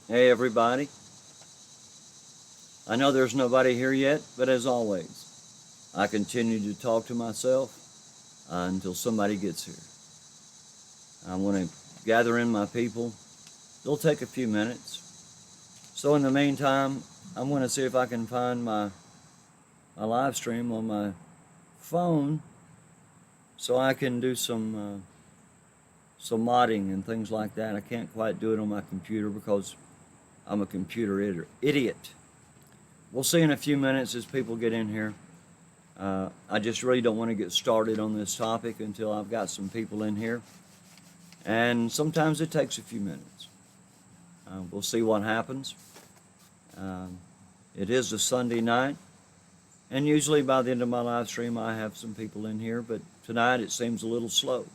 Hey everybody, I know there's nobody here yet, but as always, I continue to talk to myself until somebody gets here. I want to gather in my people. It'll take a few minutes. So in the meantime, I'm going to see if I can find my live stream on my phone so I can do some modding and things like that. I can't quite do it on my computer because I'm a computer idiot. We'll see in a few minutes as people get in here. I just really don't want to get started on this topic until I've got some people in here. And sometimes it takes a few minutes. We'll see what happens. It is a Sunday night, and usually by the end of my live stream I have some people in here, but tonight it seems a little slow.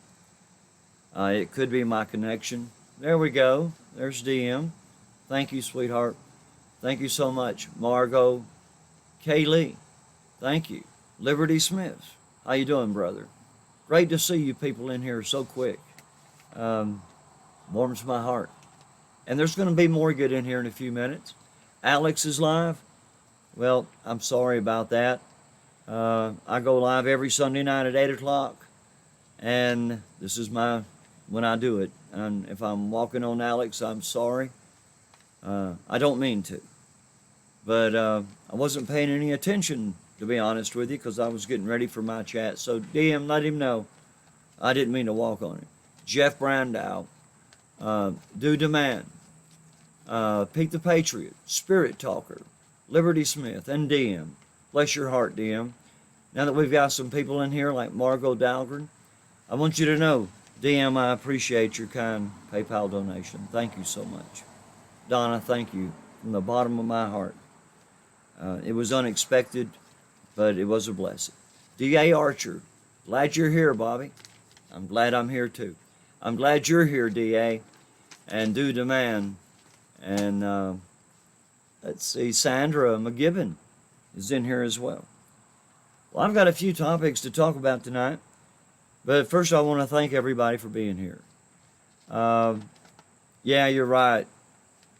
It could be my connection. There we go. There's DM. Thank you, sweetheart. Thank you so much. Margot Kaylee. Thank you. Liberty Smith. How you doing, brother? Great to see you people in here so quick. Warms my heart. And there's going to be more get in here in a few minutes. Alex is live. Well, I'm sorry about that. I go live every Sunday night at 8 o'clock. And this is when I do it. And if I'm walking on Alex, I'm sorry. I don't mean to. But I wasn't paying any attention, to be honest with you, because I was getting ready for my chat. So DM, let him know I didn't mean to walk on it. Jeff Brandow, Do Demand, Pete the Patriot, Spirit Talker, Liberty Smith, and DM. Bless your heart, DM. Now that we've got some people in here like Margot Dahlgren, I want you to know, DM, I appreciate your kind PayPal donation. Thank you so much. Donna, thank you from the bottom of my heart. It was unexpected, but it was a blessing. D.A. Archer, glad you're here, Bobby. I'm glad I'm here too. I'm glad you're here, D.A. And Do Demand. And let's see, Sandra McGibbon is in here as well. Well, I've got a few topics to talk about tonight, but first I want to thank everybody for being here. Yeah, you're right.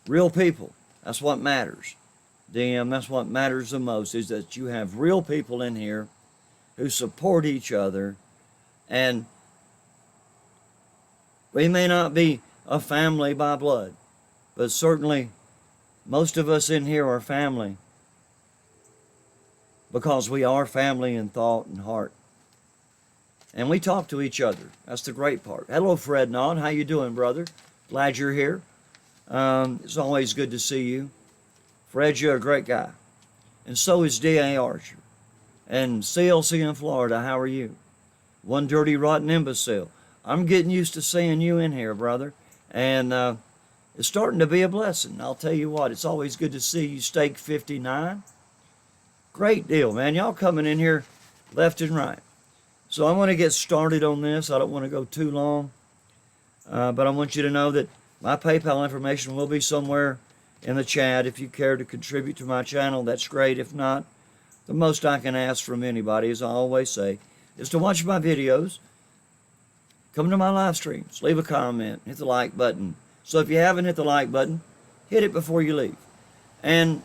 Real people, that's what matters. DM, that's what matters the most, is that you have real people in here who support each other. And we may not be a family by blood, but certainly most of us in here are family because we are family in thought and heart. And we talk to each other. That's the great part. Hello, Fred Nod. How you doing, brother? Glad you're here. It's always good to see you. Fred, you're a great guy. And so is D.A. Archer. And CLC in Florida, how are you? One dirty, rotten imbecile. I'm getting used to seeing you in here, brother. And it's starting to be a blessing. I'll tell you what, it's always good to see you, Steak 59. Great deal, man. Y'all coming in here left and right. So I want to get started on this. I don't want to go too long. But I want you to know that my PayPal information will be somewhere in the chat. If you care to contribute to my channel, that's great. If not, the most I can ask from anybody, as I always say, is to watch my videos, come to my live streams, leave a comment, hit the like button. So if you haven't hit the like button, hit it before you leave. And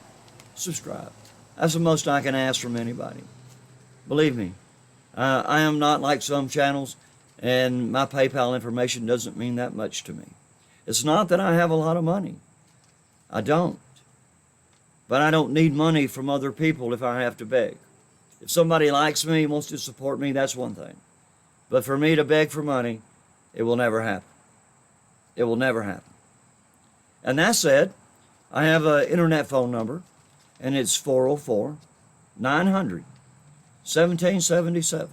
subscribe. That's the most I can ask from anybody. Believe me, I am not like some channels, and my PayPal information doesn't mean that much to me. It's not that I have a lot of money. I don't. But I don't need money from other people if I have to beg. If somebody likes me, wants to support me, that's one thing. But for me to beg for money, it will never happen. It will never happen. And that said, I have an internet phone number, and it's 404-900-1777.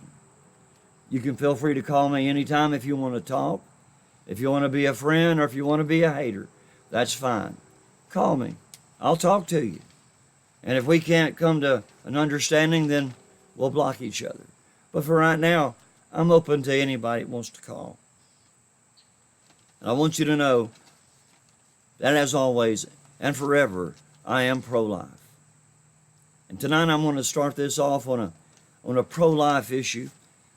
You can feel free to call me anytime if you want to talk. If you want to be a friend or if you want to be a hater, that's fine. Call me. I'll talk to you. And if we can't come to an understanding, then we'll block each other. But for right now, I'm open to anybody that wants to call. And I want you to know that as always and forever, I am pro-life. And tonight I'm going to start this off on a pro-life issue.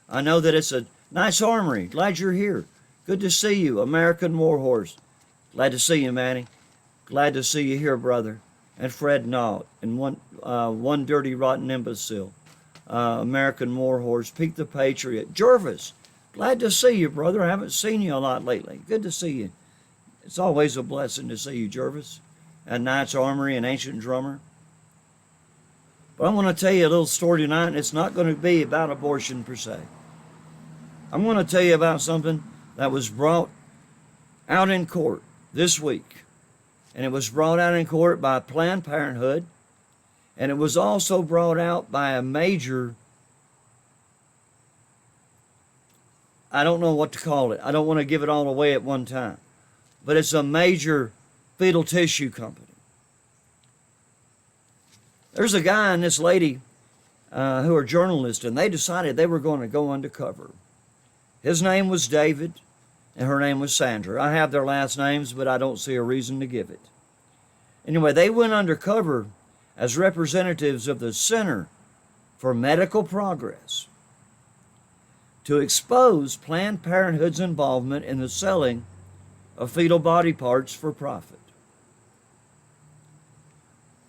I know that it's a nice armory. Glad you're here. Good to see you, American Warhorse. Glad to see you, Manny. Glad to see you here, brother. And Fred Knott, and one dirty rotten imbecile. American Warhorse, Pete the Patriot. Jervis, glad to see you, brother. I haven't seen you a lot lately. Good to see you. It's always a blessing to see you, Jervis. And Knight's Armory and Ancient Drummer. But I'm going to tell you a little story tonight, and it's not going to be about abortion per se. I'm going to tell you about something that was brought out in court this week. And it was brought out in court by Planned Parenthood. And it was also brought out by a major, I don't know what to call it. I don't want to give it all away at one time. But it's a major fetal tissue company. There's a guy and this lady who are journalists, and they decided they were going to go undercover. His name was David, and her name was Sandra. I have their last names, but I don't see a reason to give it. Anyway, they went undercover as representatives of the Center for Medical Progress to expose Planned Parenthood's involvement in the selling of fetal body parts for profit.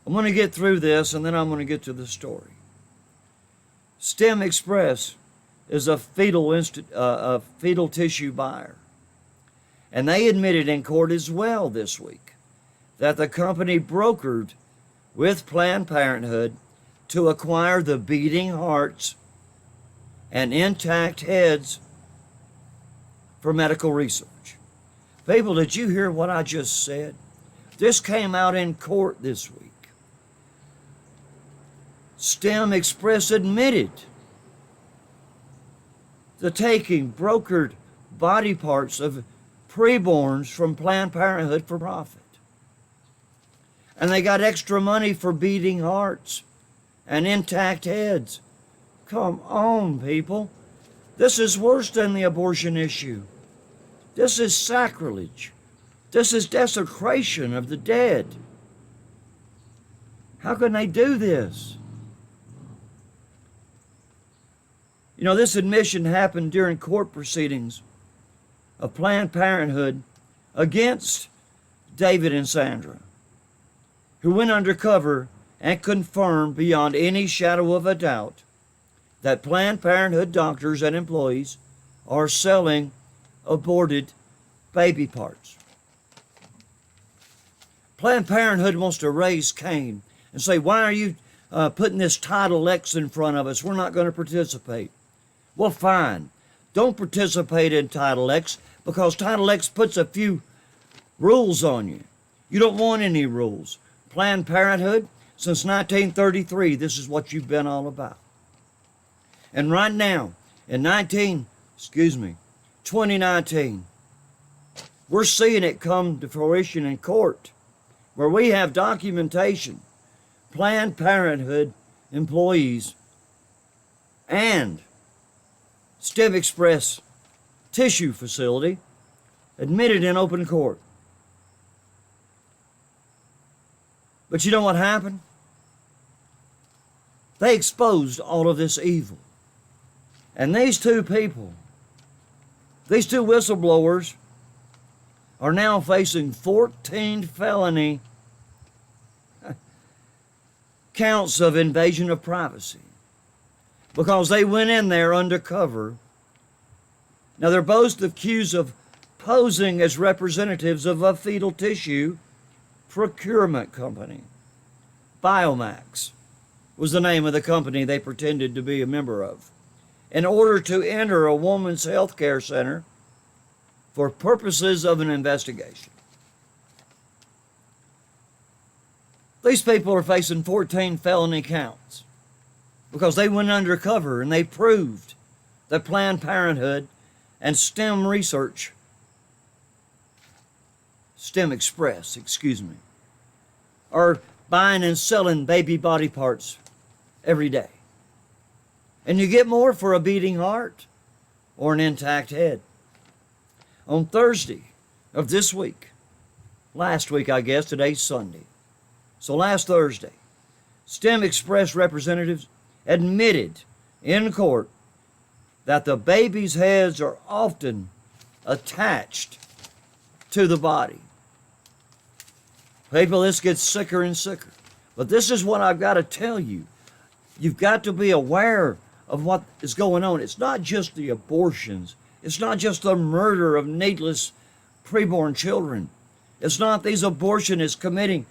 I'm going to get through this, and then I'm going to get to the story. STEM Express is a fetal tissue buyer. And they admitted in court as well this week that the company brokered with Planned Parenthood to acquire the beating hearts and intact heads for medical research. People, did you hear what I just said? This came out in court this week. STEM Express admitted to taking brokered body parts of preborns from Planned Parenthood for profit. And they got extra money for beating hearts and intact heads. Come on, people. This is worse than the abortion issue. This is sacrilege. This is desecration of the dead. How can they do this? You know, this admission happened during court proceedings of Planned Parenthood against David and Sandra, who went undercover and confirmed beyond any shadow of a doubt that Planned Parenthood doctors and employees are selling aborted baby parts. Planned Parenthood wants to raise Cain and say, why are you putting this Title X in front of us? We're not going to participate. Well, fine. Don't participate in Title X because Title X puts a few rules on you. You don't want any rules. Planned Parenthood, since 1933, this is what you've been all about. And right now, in 2019, we're seeing it come to fruition in court, where we have documentation, Planned Parenthood employees and STEM Express tissue facility admitted in open court. But you know what happened? They exposed all of this evil. And these two people, these two whistleblowers, are now facing 14 felony counts of invasion of privacy because they went in there undercover. Now, they're both accused of posing as representatives of a fetal tissue procurement company. Biomax was the name of the company they pretended to be a member of, in order to enter a woman's health care center for purposes of an investigation. These people are facing 14 felony counts because they went undercover and they proved that Planned Parenthood and STEM Express, are buying and selling baby body parts every day. And you get more for a beating heart or an intact head. On Thursday of this week, last week I guess, today's Sunday. So last Thursday, STEM Express representatives admitted in court that the baby's heads are often attached to the body. People, this gets sicker and sicker. But this is what I've got to tell you. You've got to be aware of what is going on. It's not just the abortions. It's not just the murder of needless preborn children. It's not these abortionists committing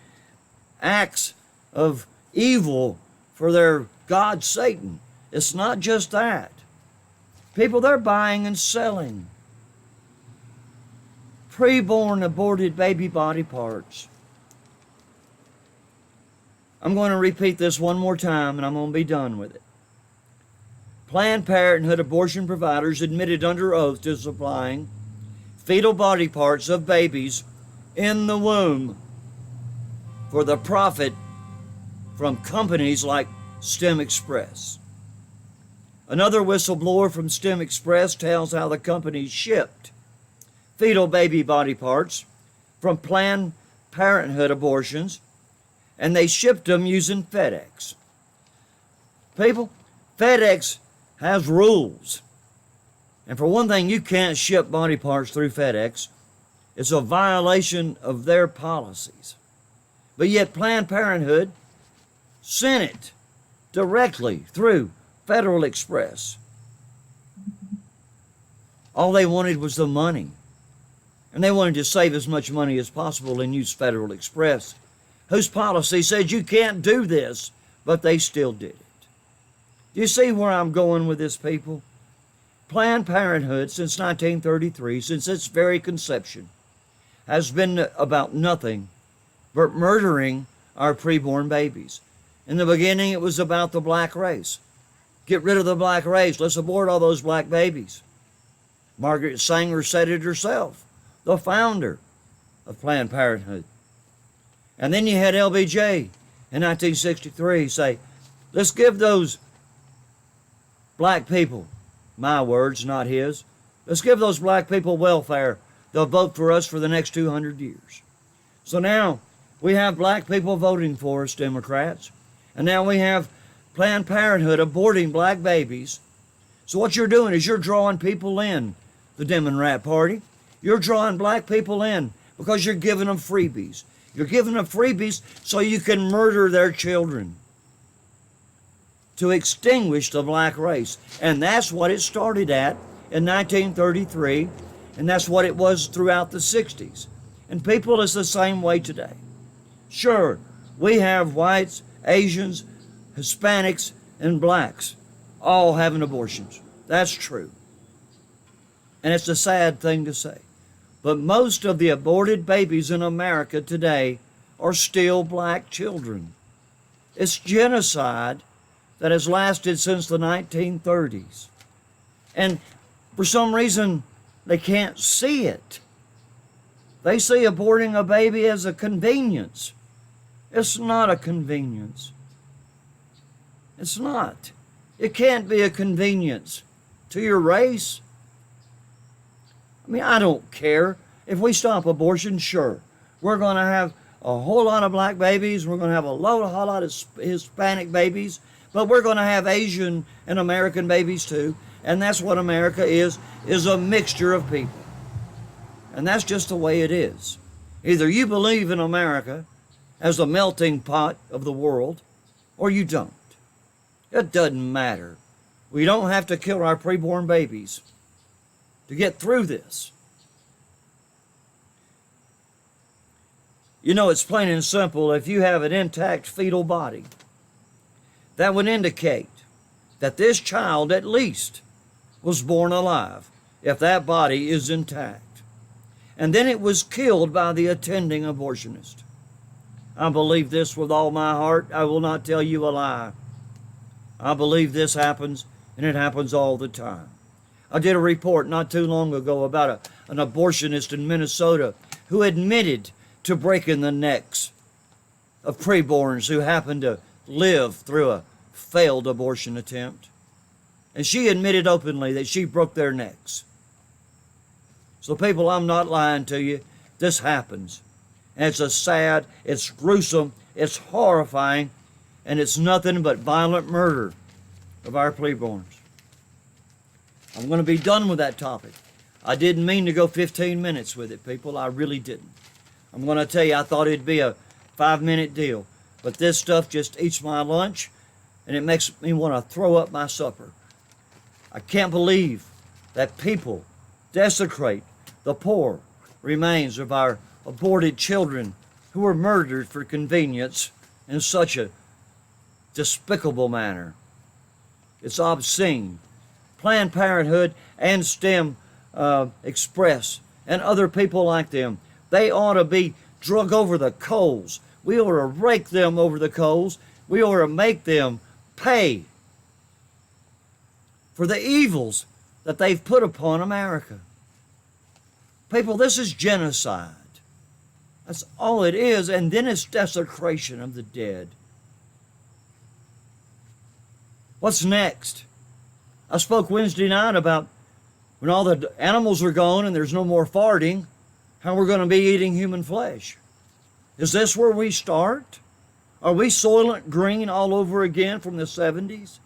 acts of evil for their god Satan. It's not just that. People, they're buying and selling preborn aborted baby body parts. I'm going to repeat this one more time and I'm going to be done with it. Planned Parenthood abortion providers admitted under oath to supplying fetal body parts of babies in the womb for the profit from companies like STEM Express. Another whistleblower from STEM Express tells how the company shipped fetal baby body parts from Planned Parenthood abortions, and they shipped them using FedEx. People, FedEx has rules. And for one thing, you can't ship body parts through FedEx. It's a violation of their policies. But yet Planned Parenthood sent it directly through Federal Express. All they wanted was the money. And they wanted to save as much money as possible and use Federal Express, whose policy said you can't do this, but they still did it. Do you see where I'm going with this, people? Planned Parenthood, since 1933, since its very conception, has been about nothing but murdering our preborn babies. In the beginning, it was about the black race. Get rid of the black race. Let's abort all those black babies. Margaret Sanger said it herself, the founder of Planned Parenthood. And then you had LBJ in 1963 say, let's give those black people, my words, not his, let's give those black people welfare. They'll vote for us for the next 200 years. So now we have black people voting for us, Democrats. And now we have Planned Parenthood aborting black babies. So what you're doing is you're drawing people in, the Democrat Party. You're drawing black people in because you're giving them freebies. You're giving them freebies so you can murder their children to extinguish the black race. And that's what it started at in 1933, and that's what it was throughout the 60s. And people, it's the same way today. Sure, we have whites, Asians, Hispanics, and blacks all having abortions. That's true. And it's a sad thing to say. But most of the aborted babies in America today are still black children. It's genocide that has lasted since the 1930s. And for some reason, they can't see it. They see aborting a baby as a convenience. It's not a convenience. It's not. It can't be a convenience to your race. I mean, I don't care. If we stop abortion, sure. We're going to have a whole lot of black babies. We're going to have a whole lot of Hispanic babies. But we're going to have Asian and American babies too. And that's what America is a mixture of people. And that's just the way it is. Either you believe in America as a melting pot of the world, or you don't. It doesn't matter. We don't have to kill our preborn babies to get through this. You know, it's plain and simple. If you have an intact fetal body, that would indicate that this child at least was born alive, if that body is intact. And then it was killed by the attending abortionist. I believe this with all my heart. I will not tell you a lie. I believe this happens, and it happens all the time. I did a report not too long ago about an abortionist in Minnesota who admitted to breaking the necks of preborns who happened to live through a failed abortion attempt. And she admitted openly that she broke their necks. So people, I'm not lying to you. This happens. And it's sad, it's gruesome, it's horrifying, and it's nothing but violent murder of our preborns. I'm going to be done with that topic. I didn't mean to go 15 minutes with it, people. I really didn't. I'm going to tell you, I thought it'd be a 5-minute deal. But this stuff just eats my lunch, and it makes me want to throw up my supper. I can't believe that people desecrate the poor remains of our aborted children who were murdered for convenience in such a despicable manner. It's obscene. Planned Parenthood and STEM Express and other people like them, they ought to be drug over the coals. We ought to rake them over the coals. We ought to make them pay for the evils that they've put upon America. People, this is genocide. That's all it is, and then it's desecration of the dead. What's next? I spoke Wednesday night about when all the animals are gone and there's no more farting, how we're going to be eating human flesh. Is this where we start? Are we Soylent Green all over again from the 70s?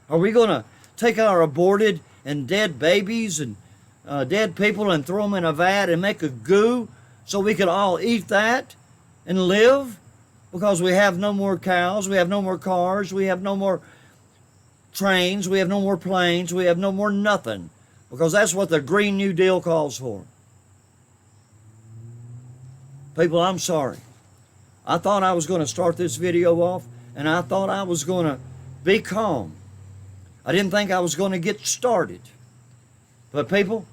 Are we going to take our aborted and dead babies and dead people and throw them in a vat and make a goo so we can all eat that and live? Because we have no more cows, we have no more cars, we have no more trains, we have no more planes, we have no more nothing. Because that's what the Green New Deal calls for. People, I'm sorry. I thought I was going to start this video off, and I thought I was going to be calm. I didn't think I was going to get started. But people,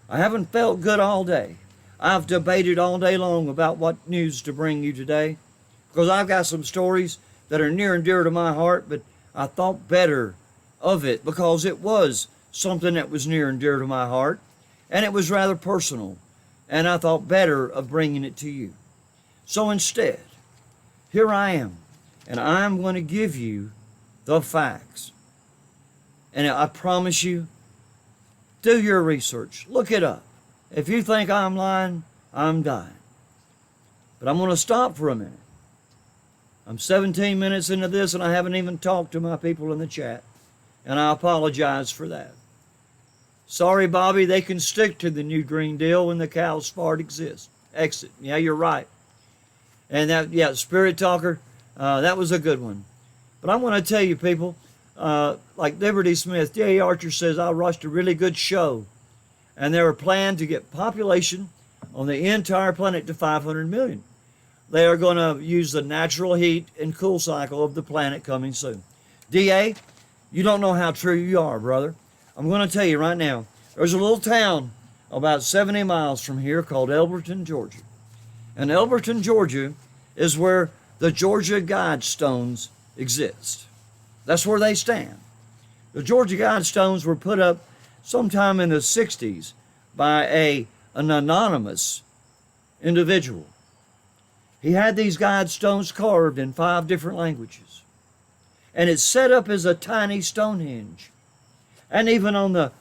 I haven't felt good all day. I've debated all day long about what news to bring you today, because I've got some stories that are near and dear to my heart, but I thought better of it because it was something that was near and dear to my heart, and it was rather personal, and I thought better of bringing it to you. So instead, here I am, and I'm going to give you the facts. And I promise you, do your research. Look it up. If you think I'm lying, I'm dying. But I'm going to stop for a minute. I'm 17 minutes into this, and I haven't even talked to my people in the chat. And I apologize for that. Sorry, Bobby, they can stick to the new Green Deal when the cows fart exit. Yeah, you're right. And that, yeah, Spirit Talker, that was a good one. But I want to tell you, people, like Liberty Smith, D.A. Archer says, I watched a really good show. And they were planned to get population on the entire planet to 500 million. They are going to use the natural heat and cool cycle of the planet coming soon. D.A., you don't know how true you are, brother. I'm going to tell you right now, there's a little town about 70 miles from here called Elberton, Georgia. And Elberton, Georgia is where the Georgia Guidestones exist. That's where they stand. The Georgia Guidestones were put up sometime in the 60s by an anonymous individual. He had these Guidestones carved in 5 different languages. And it's set up as a tiny Stonehenge. And even on the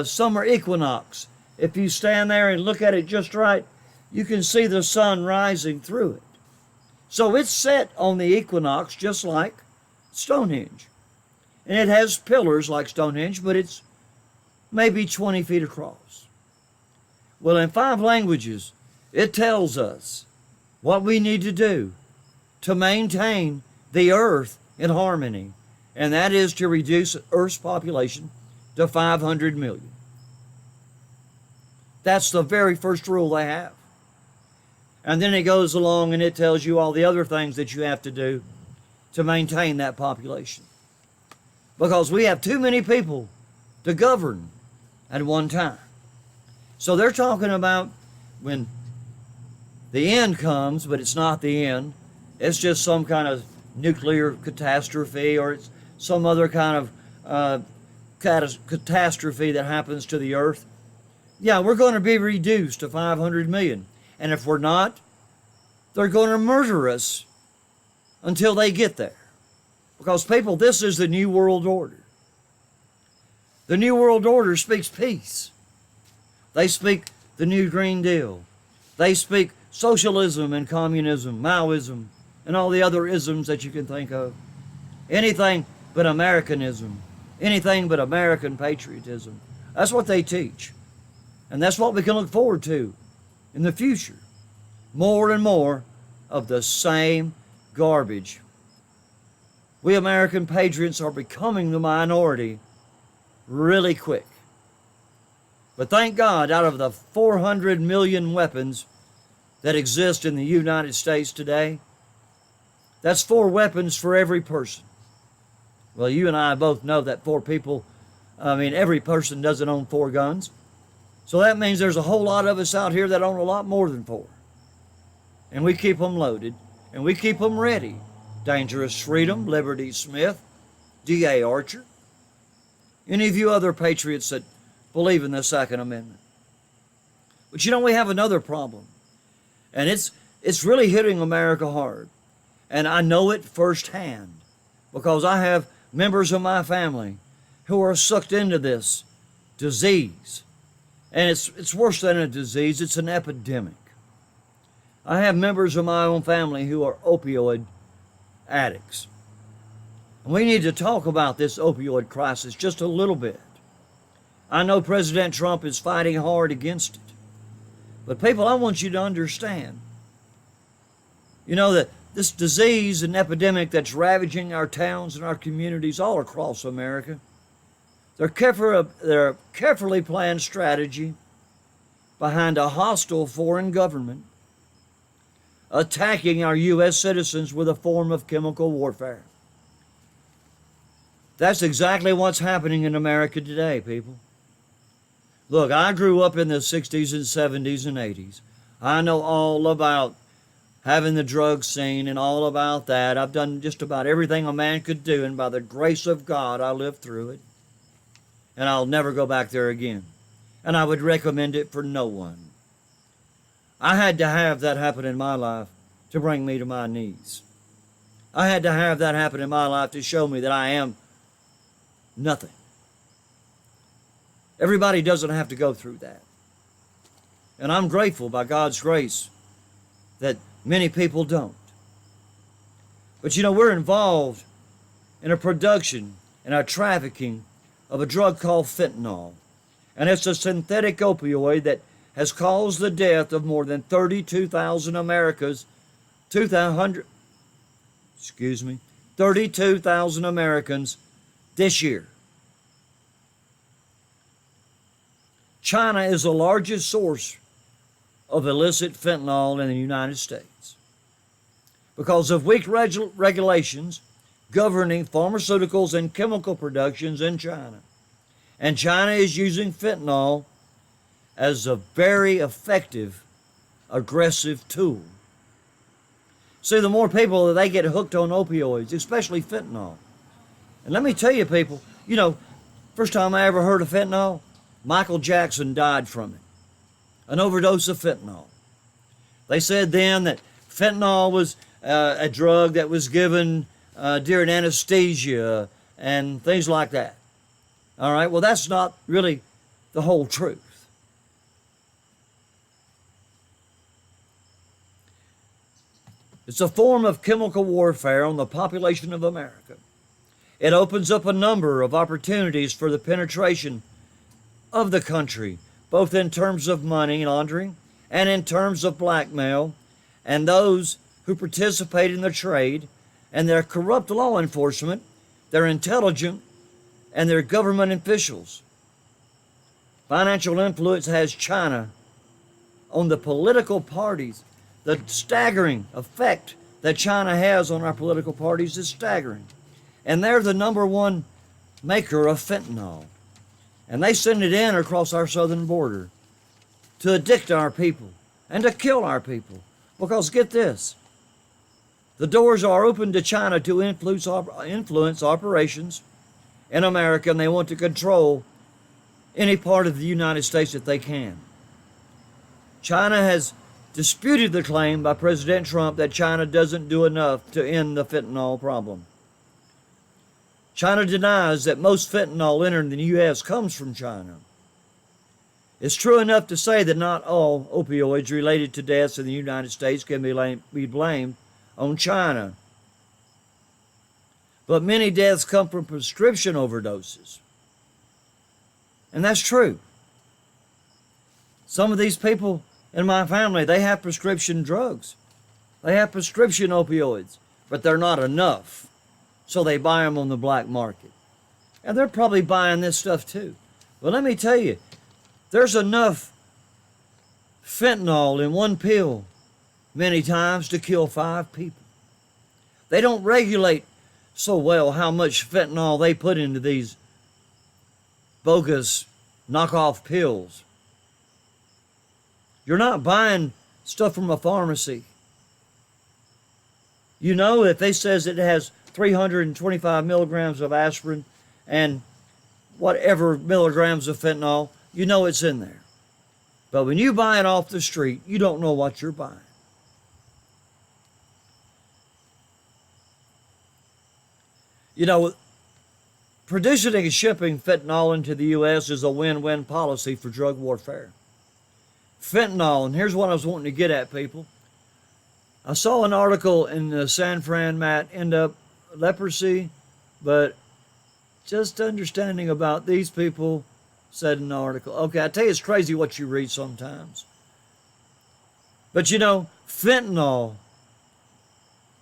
summer equinox, if you stand there and look at it just right, you can see the sun rising through it. So it's set on the equinox just like Stonehenge. And it has pillars like Stonehenge, but it's maybe 20 feet across. Well, in 5 languages, it tells us what we need to do to maintain the earth in harmony, and that is to reduce Earth's population to 500 million. That's the very first rule they have. And then it goes along and it tells you all the other things that you have to do to maintain that population. Because we have too many people to govern at one time. So they're talking about when the end comes, but it's not the end. It's just some kind of nuclear catastrophe, or it's some other kind of catastrophe that happens to the earth. Yeah, we're going to be reduced to 500 million. And if we're not, they're going to murder us until they get there. Because, people, this is the New World Order. The New World Order speaks peace. They speak the New Green Deal. They speak socialism and communism, Maoism, and all the other isms that you can think of. Anything but Americanism. Anything but American patriotism. That's what they teach. And that's what we can look forward to in the future. More and more of the same garbage. We American patriots are becoming the minority really quick. But thank God, out of the 400 million weapons that exist in the United States today, that's 4 weapons for every person. Well, you and I both know that every person doesn't own 4 guns. So that means there's a whole lot of us out here that own a lot more than 4. And we keep them loaded, and we keep them ready. Dangerous Freedom, Liberty Smith, D.A. Archer, any of you other patriots that believe in the Second Amendment. But you know, we have another problem, and it's really hitting America hard. And I know it firsthand because I have members of my family who are sucked into this disease. And it's worse than a disease, it's an epidemic. I have members of my own family who are opioid addicts. And we need to talk about this opioid crisis just a little bit. I know President Trump is fighting hard against it. But people, I want you to understand, that this disease and epidemic that's ravaging our towns and our communities all across America, they're a carefully planned strategy behind a hostile foreign government attacking our U.S. citizens with a form of chemical warfare. That's exactly what's happening in America today, people. Look, I grew up in the 60s and 70s and 80s. I know all about having the drug scene and all about that. I've done just about everything a man could do, and by the grace of God, I lived through it. And I'll never go back there again. And I would recommend it for no one. I had to have that happen in my life to bring me to my knees. I had to have that happen in my life to show me that I am nothing. Everybody doesn't have to go through that. And I'm grateful by God's grace that many people don't. But we're involved in a production and a trafficking of a drug called fentanyl. And it's a synthetic opioid that has caused the death of more than 32,000 Americans, 32,000 Americans this year. China is the largest source of illicit fentanyl in the United States because of weak regulations governing pharmaceuticals and chemical productions in China. And China is using fentanyl as a very effective, aggressive tool. See, the more people that they get hooked on opioids, especially fentanyl. And let me tell you, people, first time I ever heard of fentanyl, Michael Jackson died from it. An overdose of fentanyl. They said then that fentanyl was a drug that was given during anesthesia and things like that. All right, well, that's not really the whole truth. It's a form of chemical warfare on the population of America. It opens up a number of opportunities for the penetration of the country, both in terms of money laundering and in terms of blackmail, and those who participate in the trade and their corrupt law enforcement, their intelligence, and their government officials. Financial influence has China on the political parties. The staggering effect that China has on our political parties is staggering. And they're the number one maker of fentanyl. And they send it in across our southern border to addict our people and to kill our people. Because get this, the doors are open to China to influence operations in America, and they want to control any part of the United States that they can. China has disputed the claim by President Trump that China doesn't do enough to end the fentanyl problem. China denies that most fentanyl entered in the U.S. comes from China. It's true enough to say that not all opioids related to deaths in the United States can be blamed on China. But many deaths come from prescription overdoses. And that's true. Some of these people in my family, they have prescription drugs. They have prescription opioids, but they're not enough. So they buy them on the black market. And they're probably buying this stuff too. But let me tell you, there's enough fentanyl in one pill many times to kill 5 people. They don't regulate so well how much fentanyl they put into these bogus knockoff pills. You're not buying stuff from a pharmacy. You know, if they says it has 325 milligrams of aspirin and whatever milligrams of fentanyl, you know it's in there. But when you buy it off the street, you don't know what you're buying. You know, producing and shipping fentanyl into the U.S. is a win-win policy for drug warfare. Fentanyl, and here's what I was wanting to get at, people. I saw an article in San Fran, Matt, end up leprosy, but just understanding about these people said in the article. Okay, I tell you, it's crazy what you read sometimes. But you know, fentanyl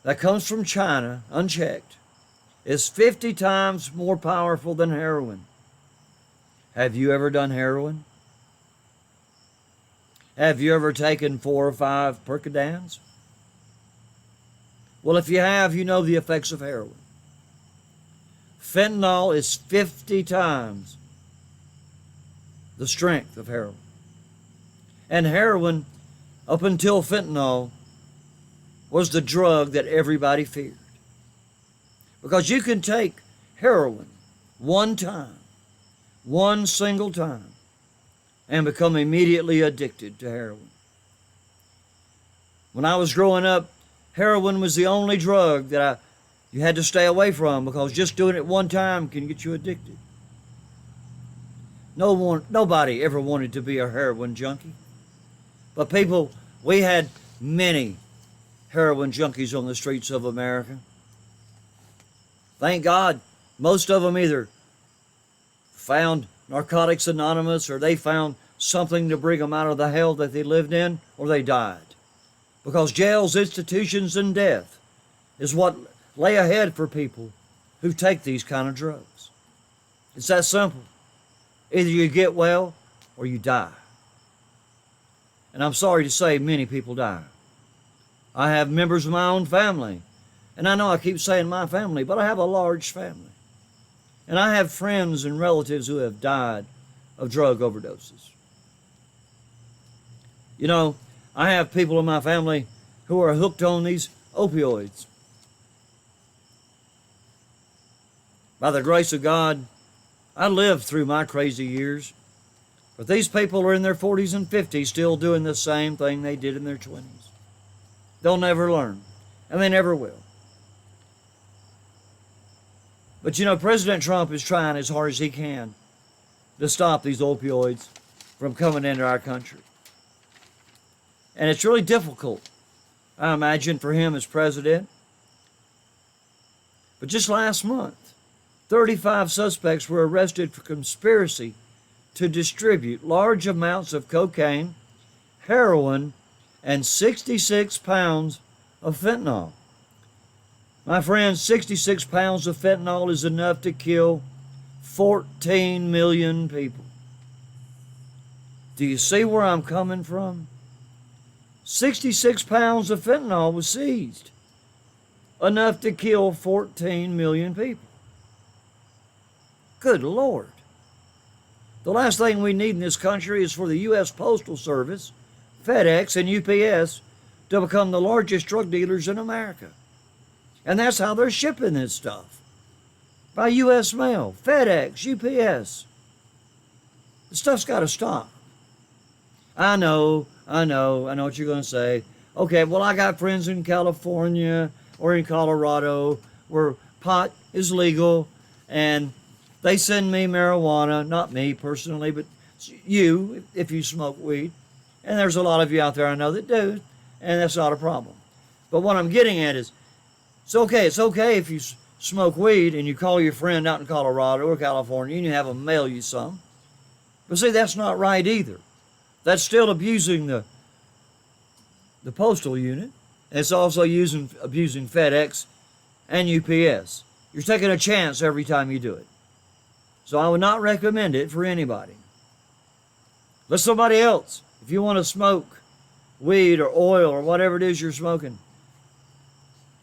that comes from China, unchecked, is 50 times more powerful than heroin. Have you ever done heroin? Have you ever taken 4 or 5 Percodans? Well, if you have, you know the effects of heroin. Fentanyl is 50 times the strength of heroin. And heroin, up until fentanyl, was the drug that everybody feared. Because you can take heroin one time, one single time, and become immediately addicted to heroin. When I was growing up, heroin was the only drug that you had to stay away from, because just doing it one time can get you addicted. Nobody ever wanted to be a heroin junkie. But people, we had many heroin junkies on the streets of America. Thank God, most of them either found Narcotics Anonymous, or they found something to bring them out of the hell that they lived in, or they died. Because jails, institutions, and death is what lay ahead for people who take these kind of drugs. It's that simple. Either you get well or you die. And I'm sorry to say, many people die. I have members of my own family, and I know I keep saying my family, but I have a large family. And I have friends and relatives who have died of drug overdoses. You know, I have people in my family who are hooked on these opioids. By the grace of God, I lived through my crazy years. But these people are in their 40s and 50s still doing the same thing they did in their 20s. They'll never learn, and they never will. But you know, President Trump is trying as hard as he can to stop these opioids from coming into our country. And it's really difficult, I imagine, for him as president. But just last month, 35 suspects were arrested for conspiracy to distribute large amounts of cocaine, heroin, and 66 pounds of fentanyl. My friends, 66 pounds of fentanyl is enough to kill 14 million people. Do you see where I'm coming from? 66 pounds of fentanyl was seized, enough to kill 14 million people. Good Lord. The last thing we need in this country is for the U.S. Postal Service, FedEx, and UPS to become the largest drug dealers in America. And that's how they're shipping this stuff. By U.S. mail, FedEx, UPS. The stuff's got to stop. I know what you're going to say. Okay, well, I got friends in California or in Colorado where pot is legal, and they send me marijuana, not me personally, but you, if you smoke weed. And there's a lot of you out there I know that do, and that's not a problem. But what I'm getting at is, it's okay if you smoke weed and you call your friend out in Colorado or California and you have them mail you some. But see, that's not right either. That's still abusing the postal unit. It's also abusing FedEx and UPS. You're taking a chance every time you do it. So I would not recommend it for anybody. Let somebody else, if you want to smoke weed or oil or whatever it is you're smoking,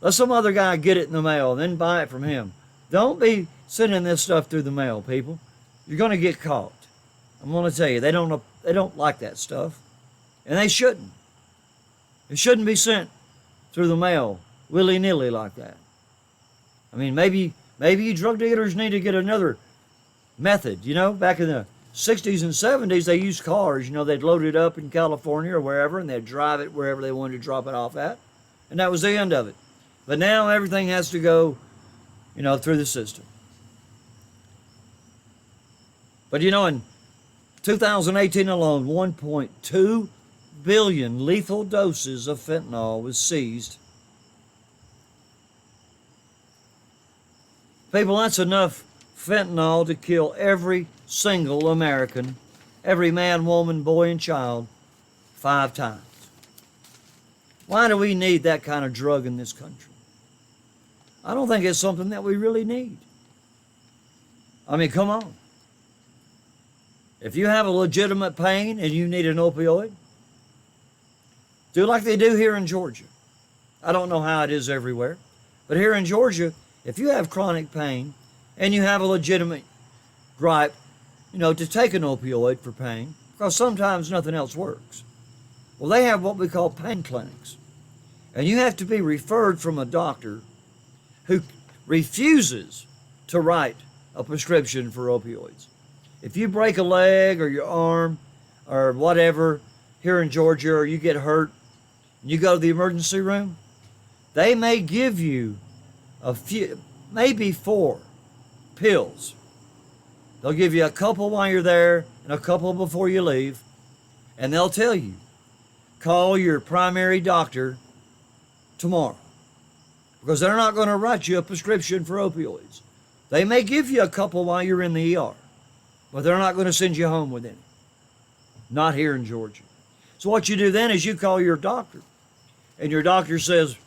let some other guy get it in the mail and then buy it from him. Don't be sending this stuff through the mail, people. You're going to get caught. I'm going to tell you, they don't like that stuff, and they shouldn't. It shouldn't be sent through the mail willy-nilly like that. I mean, maybe you drug dealers need to get another method. You know, back in the 60s and 70s, they used cars. You know, they'd load it up in California or wherever, and they'd drive it wherever they wanted to drop it off at, and that was the end of it. But now everything has to go, you know, through the system. But you know, in 2018 alone, 1.2 billion lethal doses of fentanyl was seized. People, that's enough fentanyl to kill every single American, every man, woman, boy, and child, 5 times. Why do we need that kind of drug in this country? I don't think it's something that we really need. I mean, come on. If you have a legitimate pain and you need an opioid, do like they do here in Georgia. I don't know how it is everywhere, but here in Georgia, if you have chronic pain and you have a legitimate gripe, you know, to take an opioid for pain, because sometimes nothing else works. Well, they have what we call pain clinics. And you have to be referred from a doctor who refuses to write a prescription for opioids. If you break a leg or your arm or whatever here in Georgia, or you get hurt and you go to the emergency room, they may give you a few, maybe 4 pills. They'll give you a couple while you're there and a couple before you leave, and they'll tell you, call your primary doctor tomorrow, because they're not going to write you a prescription for opioids. They may give you a couple while you're in the ER, but they're not going to send you home with any. Not here in Georgia. So what you do then is you call your doctor, and your doctor says,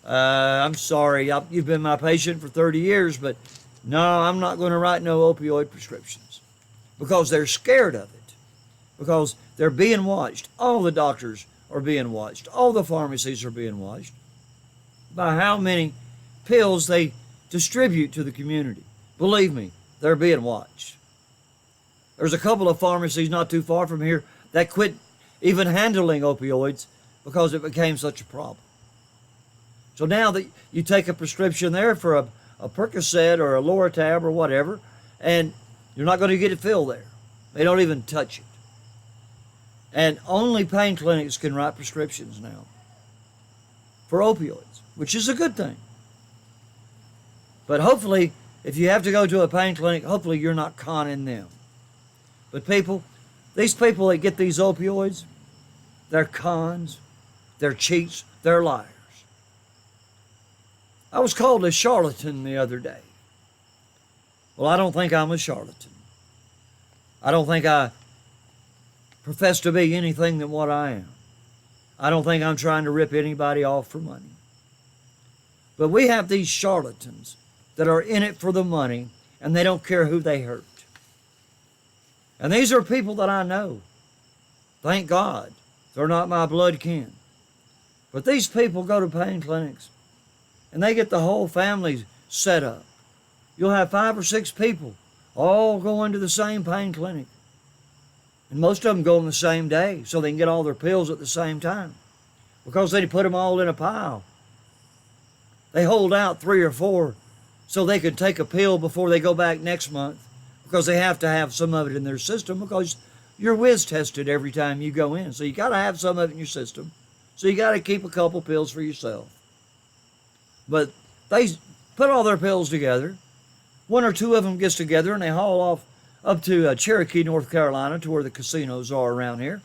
I'm sorry, you've been my patient for 30 years, but no, I'm not going to write no opioid prescriptions, because they're scared of it, because they're being watched. All the doctors are being watched. All the pharmacies are being watched by how many pills they distribute to the community. Believe me, they're being watched. There's a couple of pharmacies not too far from here that quit even handling opioids because it became such a problem. So now that you take a prescription there for a Percocet or a Loratab or whatever, and you're not going to get it filled there. They don't even touch it. And only pain clinics can write prescriptions now for opioids, which is a good thing. But hopefully, if you have to go to a pain clinic, hopefully you're not conning them. But people, these people that get these opioids, they're cons, they're cheats, they're liars. I was called a charlatan the other day. Well, I don't think I'm a charlatan. I don't think I profess to be anything than what I am. I don't think I'm trying to rip anybody off for money. But we have these charlatans that are in it for the money, and they don't care who they hurt. And these are people that I know. Thank God they're not my blood kin. But these people go to pain clinics, and they get the whole family set up. You'll have 5 or 6 people all going to the same pain clinic. And most of them go on the same day so they can get all their pills at the same time, because they put them all in a pile. They hold out 3 or 4 so they can take a pill before they go back next month, because they have to have some of it in their system, because you're whiz tested every time you go in. So you got to have some of it in your system. So you got to keep a couple pills for yourself. But they put all their pills together. 1 or 2 of them gets together and they haul off up to Cherokee, North Carolina, to where the casinos are around here.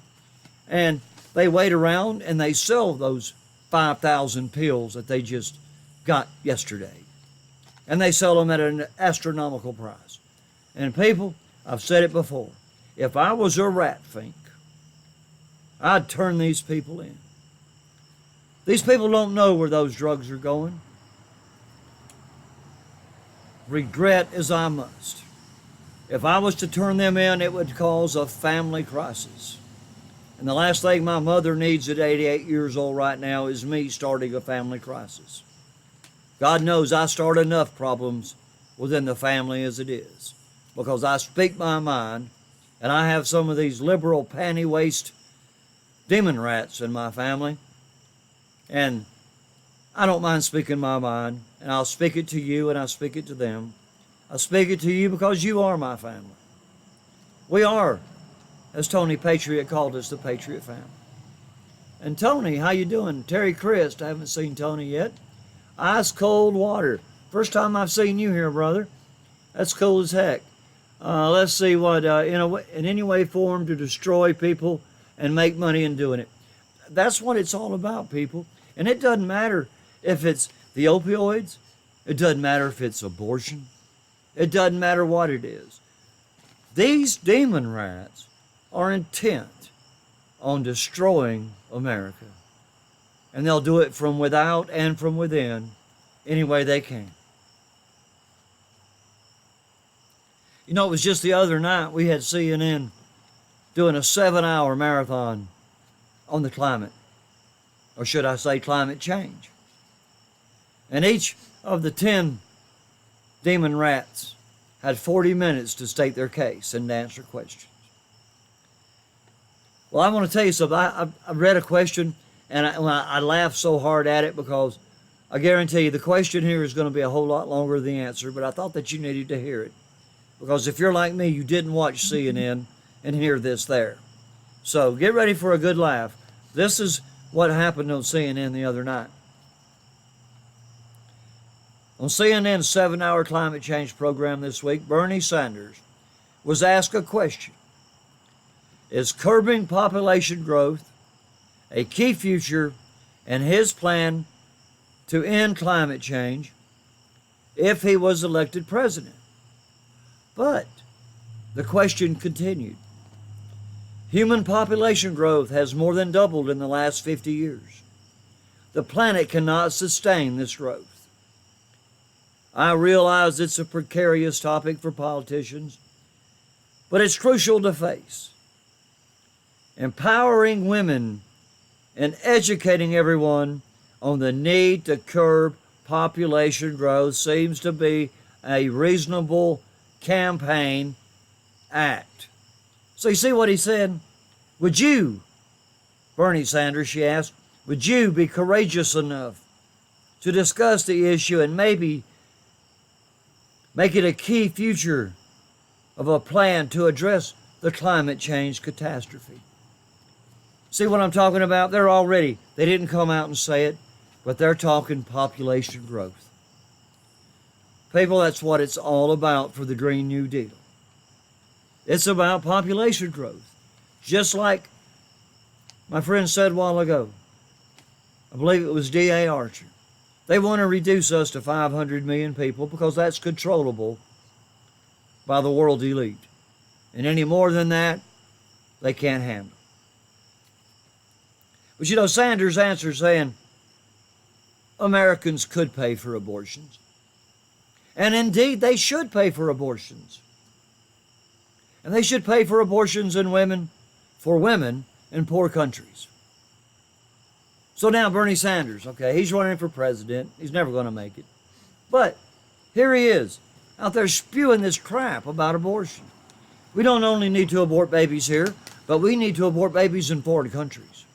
And they wait around and they sell those 5,000 pills that they just got yesterday. And they sell them at an astronomical price. And people, I've said it before, if I was a rat fink, I'd turn these people in. These people don't know where those drugs are going. Regret as I must. If I was to turn them in, it would cause a family crisis. And the last thing my mother needs at 88 years old right now is me starting a family crisis. God knows I start enough problems within the family as it is, because I speak my mind, and I have some of these liberal panty waist demon rats in my family, and I don't mind speaking my mind, and I'll speak it to you and I'll speak it to them. I speak it to you because you are my family. We are, as Tony Patriot called us, the Patriot family. And Tony, how you doing? Terry Christ, I haven't seen Tony yet. Ice cold water. First time I've seen you here, brother. That's cool as heck. Let's see what, in any way, form to destroy people and make money in doing it. That's what it's all about, people. And it doesn't matter if it's the opioids. It doesn't matter if it's abortion. It doesn't matter what it is. These demon rats are intent on destroying America. And they'll do it from without and from within any way they can. You know, it was just the other night we had CNN doing a 7-hour marathon on the climate, or should I say climate change. And each of the 10 demon rats had 40 minutes to state their case and answer questions. Well, I want to tell you something. I read a question, and I laughed so hard at it because I guarantee you the question here is going to be a whole lot longer than the answer, but I thought that you needed to hear it. Because if you're like me, you didn't watch CNN and hear this there. So get ready for a good laugh. This is what happened on CNN the other night. On CNN's 7-hour climate change program this week, Bernie Sanders was asked a question. Is curbing population growth a key feature in his plan to end climate change if he was elected president? But the question continued. Human population growth has more than doubled in the last 50 years. The planet cannot sustain this growth. I realize it's a precarious topic for politicians, but it's crucial to face. Empowering women and educating everyone on the need to curb population growth seems to be a reasonable campaign act. So you see what he said? Would you, Bernie Sanders, she asked, would you be courageous enough to discuss the issue and maybe make it a key feature of a plan to address the climate change catastrophe? See what I'm talking about? They didn't come out and say it, but they're talking population growth. People, that's what it's all about for the Green New Deal. It's about population growth. Just like my friend said a while ago, I believe it was D.A. Archer. They want to reduce us to 500 million people because that's controllable by the world elite. And any more than that, they can't handle. But you know, Sanders answered saying Americans could pay for abortions. And indeed, they should pay for abortions. And they should pay for abortions for women in poor countries. So now Bernie Sanders, okay, he's running for president. He's never going to make it. But here he is, out there spewing this crap about abortion. We don't only need to abort babies here, but we need to abort babies in foreign countries.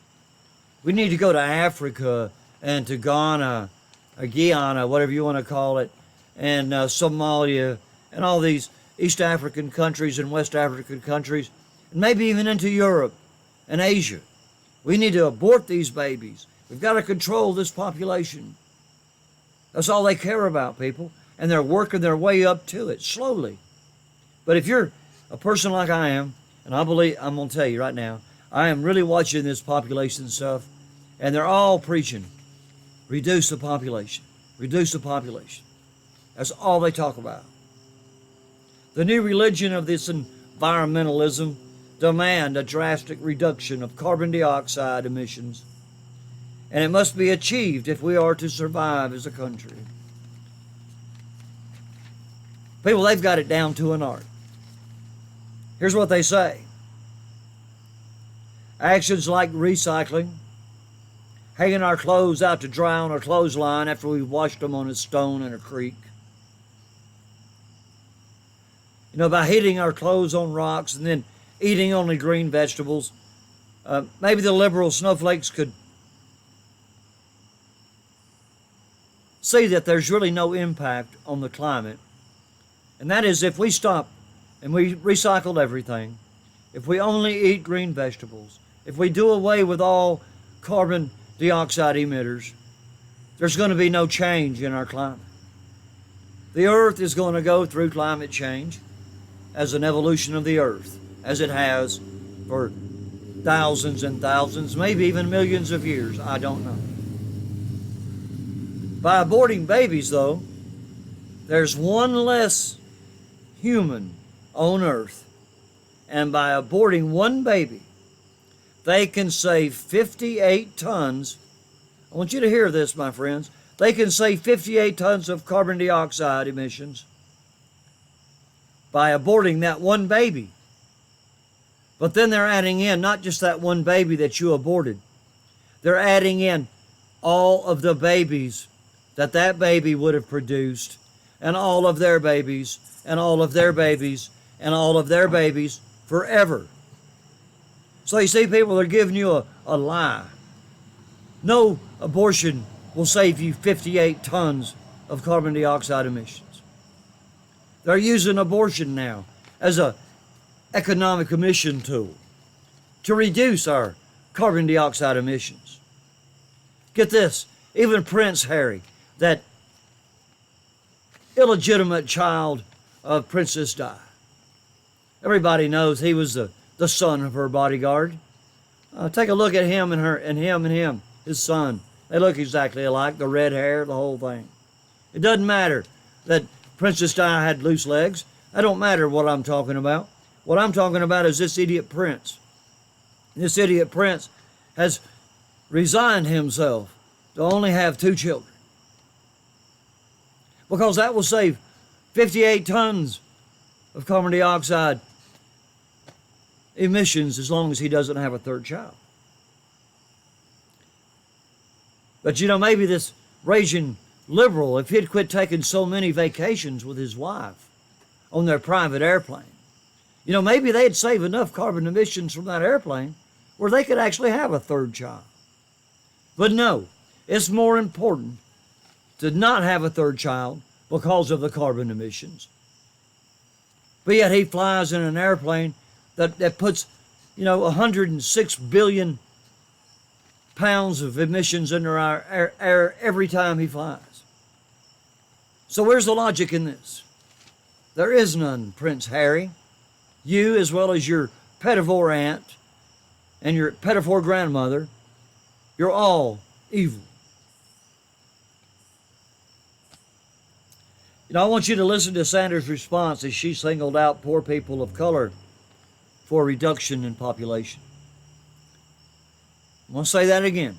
We need to go to Africa and to Ghana, or Guyana, whatever you want to call it, and Somalia, and all these East African countries and West African countries, and maybe even into Europe and Asia. We need to abort these babies. We've got to control this population. That's all they care about, people, and they're working their way up to it slowly. But if you're a person like I am, and I'm going to tell you right now, I am really watching this population stuff, and they're all preaching, reduce the population, reduce the population. That's all they talk about. The new religion of this environmentalism demand a drastic reduction of carbon dioxide emissions And it must be achieved if we are to survive as a country. People, they've got it down to an art. Here's what they say. Actions like recycling, hanging our clothes out to dry on a clothesline after we've washed them on a stone in a creek. By heating our clothes on rocks and then eating only green vegetables. Maybe the liberal snowflakes could see that there's really no impact on the climate. And that is if we stop and we recycle everything, if we only eat green vegetables, if we do away with all carbon dioxide emitters, there's going to be no change in our climate. The earth is going to go through climate change as an evolution of the earth, as it has for thousands and thousands, maybe even millions of years. I don't know. By aborting babies, though, there's one less human on earth. And by aborting one baby, they can save 58 tons. I want you to hear this, my friends. They can save 58 tons of carbon dioxide emissions by aborting that one baby. But then they're adding in not just that one baby that you aborted. They're adding in all of the babies that baby would have produced, and all of their babies, and all of their babies, and all of their babies forever. So you see, people, they're giving you a lie. No abortion will save you 58 tons of carbon dioxide emissions. They're using abortion now as an economic emission tool to reduce our carbon dioxide emissions. Get this, even Prince Harry, that illegitimate child of Princess Di. Everybody knows he was the son of her bodyguard. Take a look at him and her, and him, his son. They look exactly alike, the red hair, the whole thing. It doesn't matter that Princess Di had loose legs. That don't matter what I'm talking about. What I'm talking about is this idiot prince. This idiot prince has resigned himself to only have 2 children, because that will save 58 tons of carbon dioxide emissions as long as he doesn't have a 3rd child. But maybe this raging liberal, if he'd quit taking so many vacations with his wife on their private airplane, maybe they'd save enough carbon emissions from that airplane where they could actually have a 3rd child. But no, it's more important to not have a 3rd child because of the carbon emissions. But yet he flies in an airplane that puts, 106 billion pounds of emissions into our air every time he flies. So where's the logic in this? There is none, Prince Harry. You, as well as your pedophore aunt and your pedophore grandmother, you're all evil. I want you to listen to Sanders' response as she singled out poor people of color for a reduction in population. I'm going to say that again.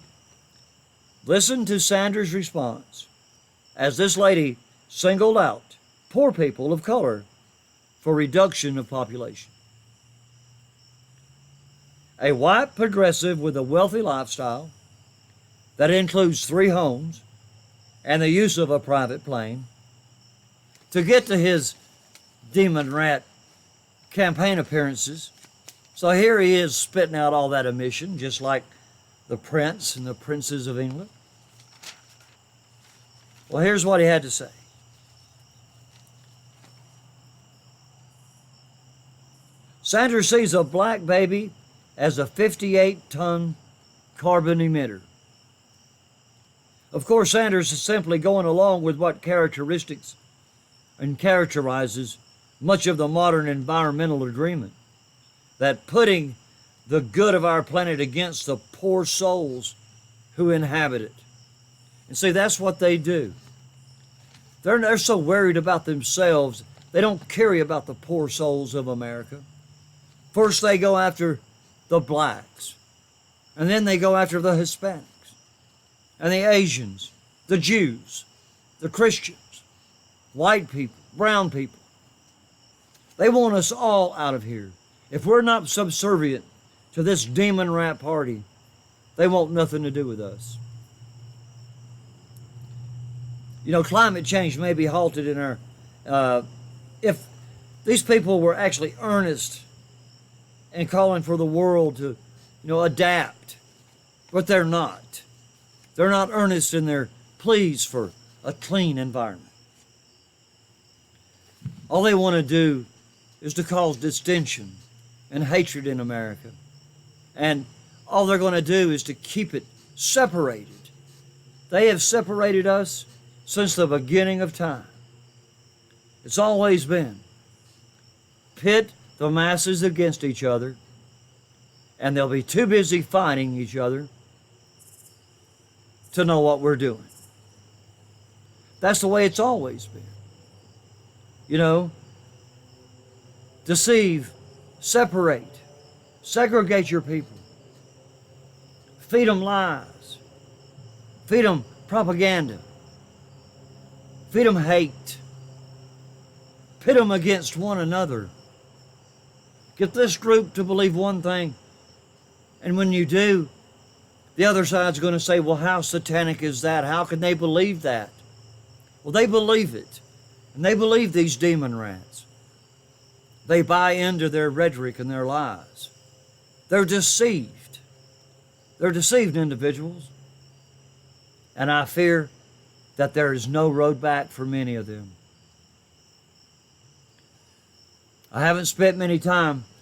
Listen to Sanders' response as this lady singled out poor people of color for reduction of population. A white progressive with a wealthy lifestyle that includes 3 homes and the use of a private plane to get to his demon rat campaign appearances. So here he is spitting out all that emission, just like the prince and the princes of England. Well, here's what he had to say. Sanders sees a black baby as a 58-ton carbon emitter. Of course, Sanders is simply going along with what characterizes much of the modern environmental agreement, that putting the good of our planet against the poor souls who inhabit it. And see, that's what they do. They're so worried about themselves, they don't care about the poor souls of America. First they go after the blacks, and then they go after the Hispanics. and the Asians, the Jews, the Christians, white people, brown people. They want us all out of here. If we're not subservient to this demon rat party, they want nothing to do with us. You know, climate change may be halted in our, if these people were actually earnest and calling for the world to, adapt, but they're not. They're not earnest in their pleas for a clean environment. All they want to do is to cause dissension and hatred in America. And all they're going to do is to keep it separated. They have separated us since the beginning of time. It's always been pit the masses against each other, and they'll be too busy fighting each other to know what we're doing. That's the way it's always been. Deceive, separate, segregate your people. Feed them lies. Feed them propaganda. Feed them hate. Pit them against one another. Get this group to believe one thing, and when you do, the other side's going to say, well, how satanic is that? How can they believe that? Well, they believe it, and they believe these demon rats. They buy into their rhetoric and their lies. They're deceived. They're deceived individuals, and I fear that there is no road back for many of them. I haven't spent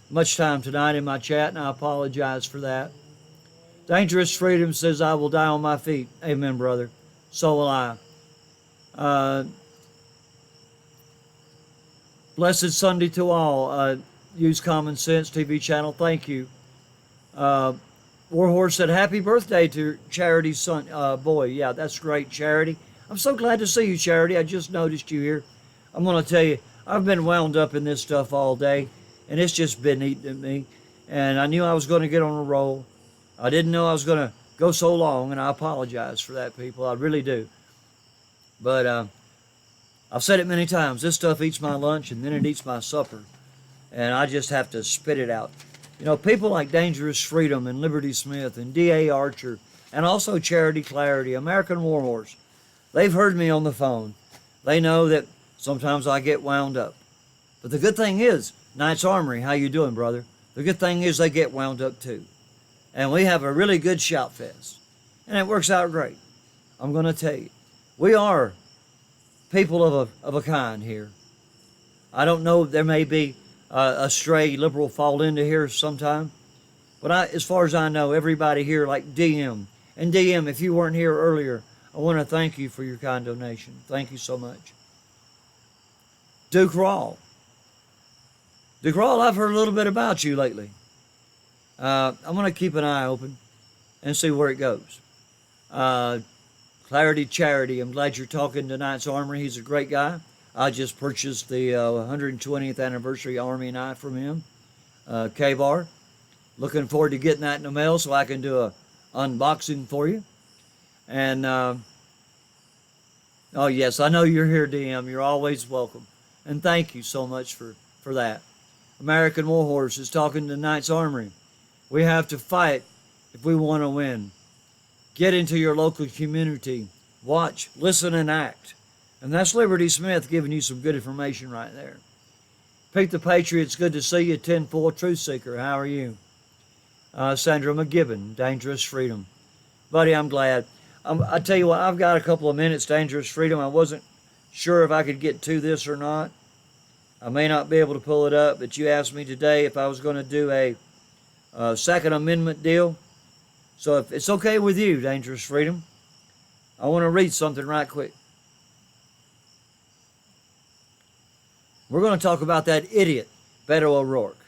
much time tonight in my chat, and I apologize for that. Dangerous Freedom says, I will die on my feet. Amen, brother. So will I. Blessed Sunday to all. Use Common Sense TV channel. Thank you. Warhorse said, happy birthday to Charity's son. Boy, yeah, that's great, Charity. I'm so glad to see you, Charity. I just noticed you here. I'm going to tell you, I've been wound up in this stuff all day, and it's just been eating at me. And I knew I was going to get on a roll. I didn't know I was going to go so long, and I apologize for that, people. I really do. But I've said it many times. This stuff eats my lunch, and then it eats my supper. And I just have to spit it out. People like Dangerous Freedom and Liberty Smith and D.A. Archer and also Charity Clarity, American Warhorse, they've heard me on the phone. They know that sometimes I get wound up. But the good thing is, Knight's Armory, how you doing, brother? The good thing is they get wound up too. And we have a really good shout fest. And it works out great. I'm going to tell you. We are people of a kind here. I don't know, there may be a stray liberal fall into here sometime. But as far as I know, everybody here like DM. And DM, if you weren't here earlier, I want to thank you for your kind donation. Thank you so much. Duke Rawl. Duke Rawl, I've heard a little bit about you lately. I'm going to keep an eye open and see where it goes. Clarity Charity, I'm glad you're talking to Knight's Armory. He's a great guy. I just purchased the 120th anniversary Army knife from him, K-Bar. Looking forward to getting that in the mail so I can do a unboxing for you. And, oh yes, I know you're here, DM. You're always welcome. And thank you so much for that. American Warhorse is talking to Knight's Armory. We have to fight if we want to win. Get into your local community. Watch, listen, and act. And that's Liberty Smith giving you some good information right there. Pete the Patriot's good to see you. 10-4 Truth Seeker, how are you? Sandra McGibbon, Dangerous Freedom. Buddy, I'm glad. I tell you what, I've got a couple of minutes, Dangerous Freedom. I wasn't sure if I could get to this or not. I may not be able to pull it up, but you asked me today if I was going to do a Second Amendment deal. So if it's okay with you, Dangerous Freedom, I want to read something right quick. We're going to talk about that idiot, Beto O'Rourke.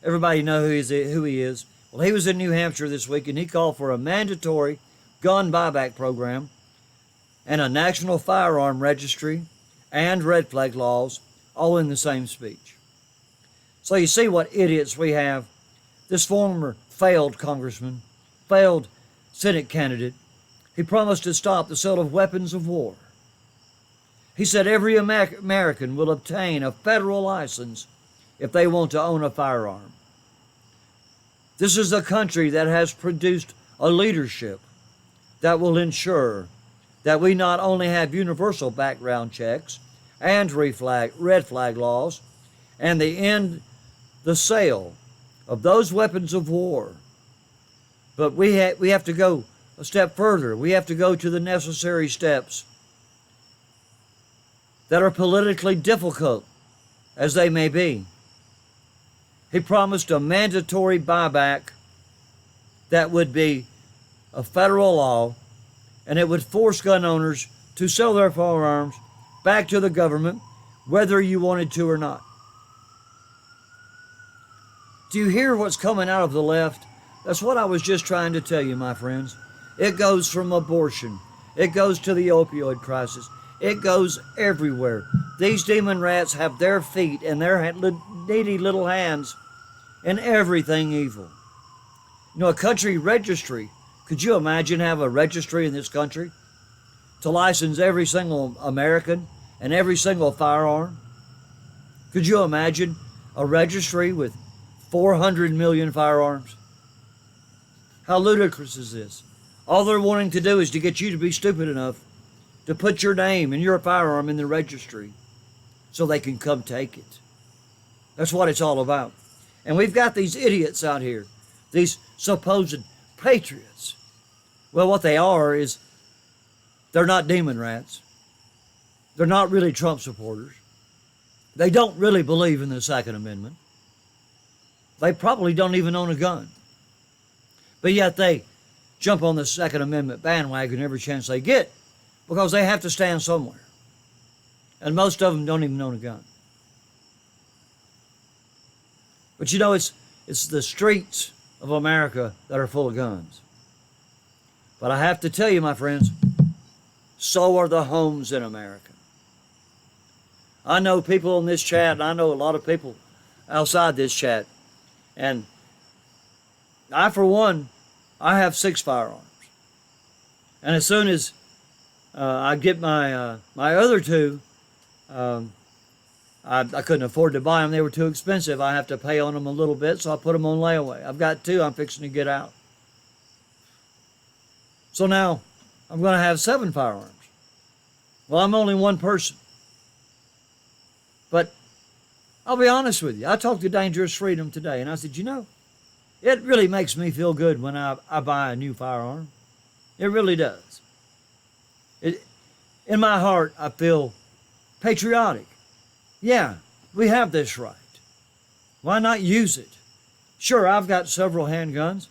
Everybody knows who he is. Well, he was in New Hampshire this week, and he called for a mandatory gun buyback program and a national firearm registry and red flag laws, all in the same speech. So you see what idiots we have. This former failed congressman, failed Senate candidate, He promised to stop the sale of weapons of war. He said every American will obtain a federal license if they want to own a firearm. This is a country that has produced a leadership that will ensure that we not only have universal background checks and red flag laws, and the sale of those weapons of war, but we have to go a step further. We have to go to the necessary steps that are politically difficult as they may be. He promised a mandatory buyback that would be a federal law, and it would force gun owners to sell their firearms back to the government, whether you wanted to or not. Do you hear what's coming out of the left? That's what I was just trying to tell you, my friends. It goes from abortion. It goes to the opioid crisis. It goes everywhere. These demon rats have their feet and their needy little hands in everything evil. You know, a country registry. Could you imagine have a registry in this country to license every single American and every single firearm? Could you imagine a registry with 400 million firearms? How ludicrous is this? All they're wanting to do is to get you to be stupid enough to put your name and your firearm in the registry so they can come take it. That's what it's all about. And we've got these idiots out here, these supposed patriots. Well, what they are is they're not demon rats. They're not really Trump supporters. They don't really believe in the Second Amendment. They probably don't even own a gun. But yet they jump on the Second Amendment bandwagon every chance they get because they have to stand somewhere. And most of them don't even own a gun. But you know, it's the streets of America that are full of guns. But I have to tell you, my friends, so are the homes in America. I know people in this chat, and I know a lot of people outside this chat. And I, for one, I have 6 firearms. And as soon as I get my other 2, I couldn't afford to buy them. They were too expensive. I have to pay on them a little bit, so I put them on layaway. I've got 2 I'm fixing to get out. So now I'm going to have 7 firearms. Well, I'm only one person. But I'll be honest with you. I talked to Dangerous Freedom today, and I said, you know, it really makes me feel good when I buy a new firearm. It really does. In my heart, I feel patriotic. Yeah, we have this right. Why not use it? Sure, I've got several handguns.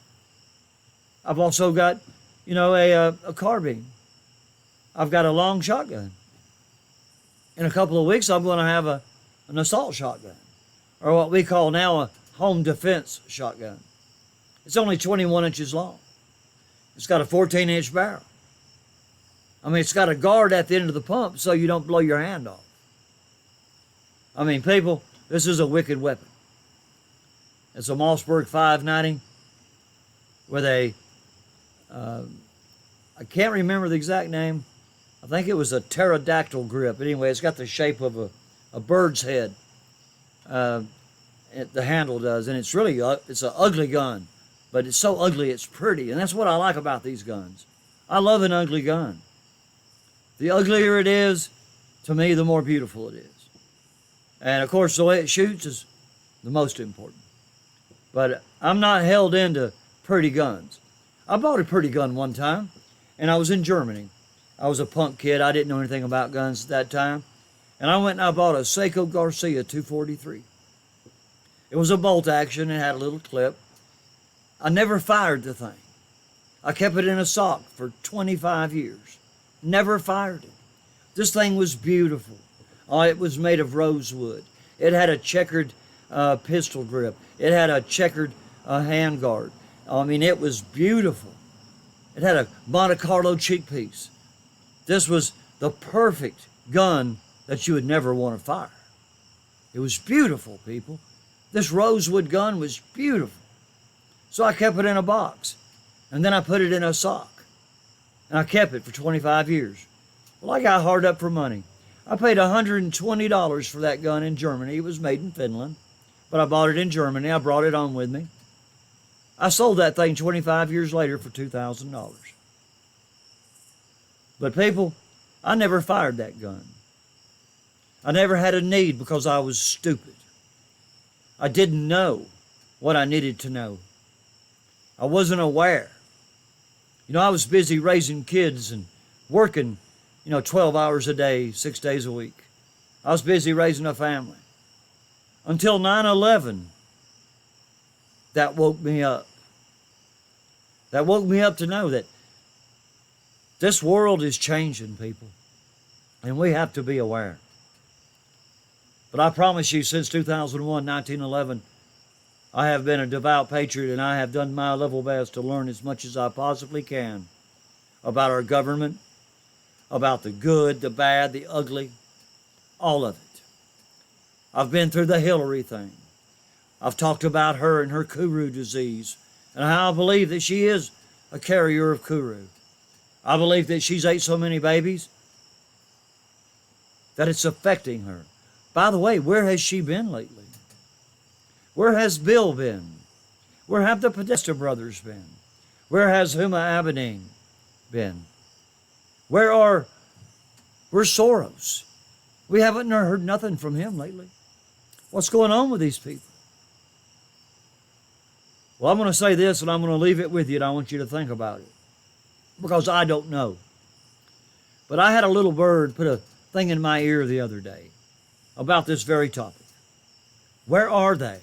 I've also got, you know, a carbine. I've got a long shotgun. In a couple of weeks, I'm going to have an assault shotgun, or what we call now a home defense shotgun. It's only 21 inches long. It's got a 14-inch barrel. I mean, it's got a guard at the end of the pump so you don't blow your hand off. I mean, people, this is a wicked weapon. It's a Mossberg 590 with a, I can't remember the exact name. I think it was a pterodactyl grip. Anyway, it's got the shape of a bird's head. The handle does, and it's really, it's an ugly gun. But it's so ugly, it's pretty. And that's what I like about these guns. I love an ugly gun. The uglier it is, to me, the more beautiful it is. And of course, the way it shoots is the most important. But I'm not held into pretty guns. I bought a pretty gun one time, and I was in Germany. I was a punk kid. I didn't know anything about guns at that time. And I went and I bought a Seiko Garcia 243. It was a bolt action. It had a little clip. I never fired the thing. I kept it in a sock for 25 years. Never fired it. This thing was beautiful. Oh, it was made of rosewood. It had a checkered pistol grip. It had a checkered handguard. I mean, it was beautiful. It had a Monte Carlo cheek piece. This was the perfect gun that you would never want to fire. It was beautiful, people. This rosewood gun was beautiful. So I kept it in a box, and then I put it in a sock. And I kept it for 25 years. Well, I got hard up for money. I paid $120 for that gun in Germany. It was made in Finland, but I bought it in Germany. I brought it on with me. I sold that thing 25 years later for $2,000. But people, I never fired that gun. I never had a need because I was stupid. I didn't know what I needed to know. I wasn't aware. I was busy raising kids and working, 12 hours a day, 6 days a week. I was busy raising a family. Until 9/11, that woke me up. That woke me up to know that this world is changing, people, and we have to be aware. But I promise you, since 2001, 1911, I have been a devout patriot, and I have done my level best to learn as much as I possibly can about our government, about the good, the bad, the ugly, all of it. I've been through the Hillary thing. I've talked about her and her Kuru disease and how I believe that she is a carrier of Kuru. I believe that she's ate so many babies that it's affecting her. By the way, where has she been lately? Where has Bill been? Where have the Podesta brothers been? Where has Huma Abedin been? Where's Soros? We haven't heard nothing from him lately. What's going on with these people? Well, I'm going to say this, and I'm going to leave it with you, and I want you to think about it, because I don't know. But I had a little bird put a thing in my ear the other day about this very topic. Where are they?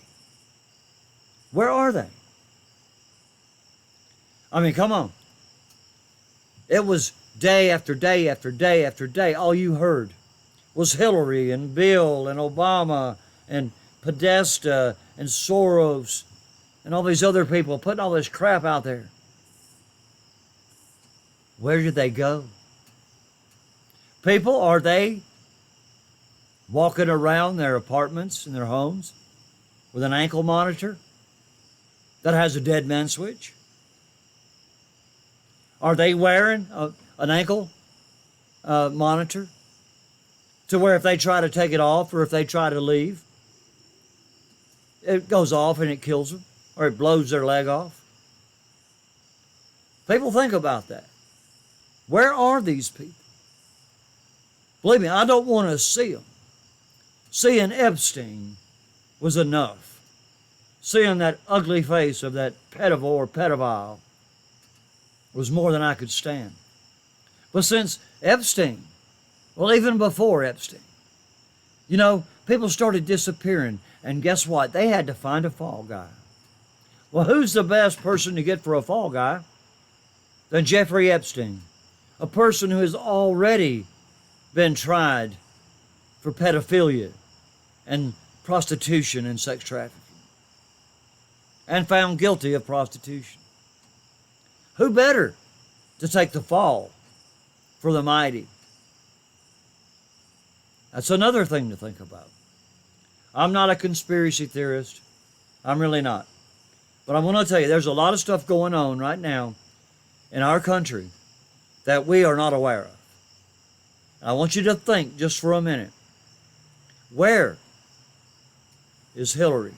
Where are they? I mean, come on. It was day after day after day after day. All you heard was Hillary and Bill and Obama and Podesta and Soros and all these other people putting all this crap out there. Where did they go? People, are they walking around their apartments and their homes with an ankle monitor that has a dead man switch? Are they wearing an ankle monitor to where if they try to take it off or if they try to leave, it goes off and it kills them, or it blows their leg off? People, think about that. Where are these people? Believe me, I don't want to see them. Seeing Epstein was enough. Seeing that ugly face of that pedophile was more than I could stand. But since Epstein, well, even before Epstein, people started disappearing, and guess what? They had to find a fall guy. Well, who's the best person to get for a fall guy than Jeffrey Epstein? A person who has already been tried for pedophilia and prostitution and sex trafficking and found guilty of prostitution. Who better to take the fall for the mighty? That's another thing to think about. I'm not a conspiracy theorist. I'm really not. But I'm going to tell you, there's a lot of stuff going on right now in our country that we are not aware of. I want you to think just for a minute. Where is Hillary?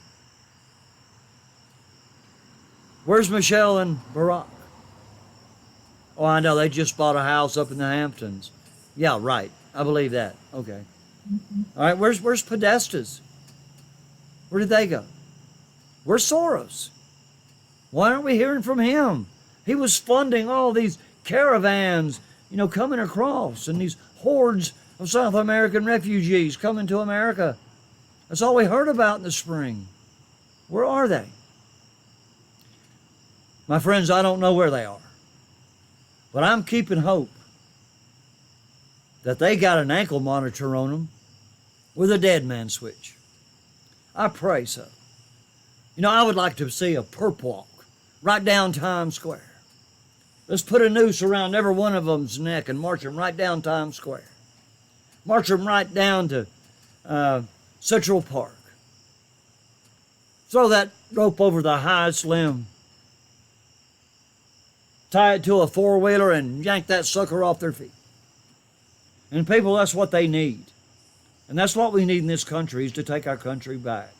Where's Michelle and Barack? Oh, I know, they just bought a house up in the Hamptons. Yeah, right. I believe that. Okay. All right, where's Podesta's? Where did they go? Where's Soros? Why aren't we hearing from him? He was funding all these caravans, coming across, and these hordes of South American refugees coming to America. That's all we heard about in the spring. Where are they? My friends, I don't know where they are. But I'm keeping hope that they got an ankle monitor on them with a dead man switch. I pray so. I would like to see a perp walk right down Times Square. Let's put a noose around every one of them's neck and march them right down Times Square. March them right down to Central Park. Throw that rope over the highest limb tie it to a four-wheeler and yank that sucker off their feet. And people, that's what they need. And that's what we need in this country, is to take our country back.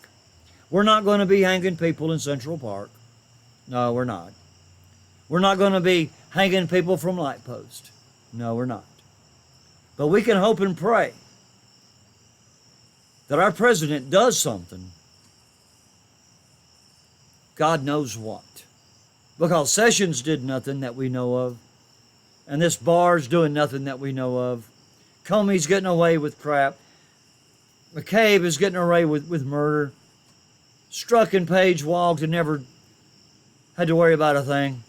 We're not going to be hanging people in Central Park. No, we're not. We're not going to be hanging people from light posts. No, we're not. But we can hope and pray that our president does something. God knows what. Because Sessions did nothing that we know of. And this Barr's doing nothing that we know of. Comey's getting away with crap. McCabe is getting away with murder. Strzok and Page walked and never had to worry about a thing.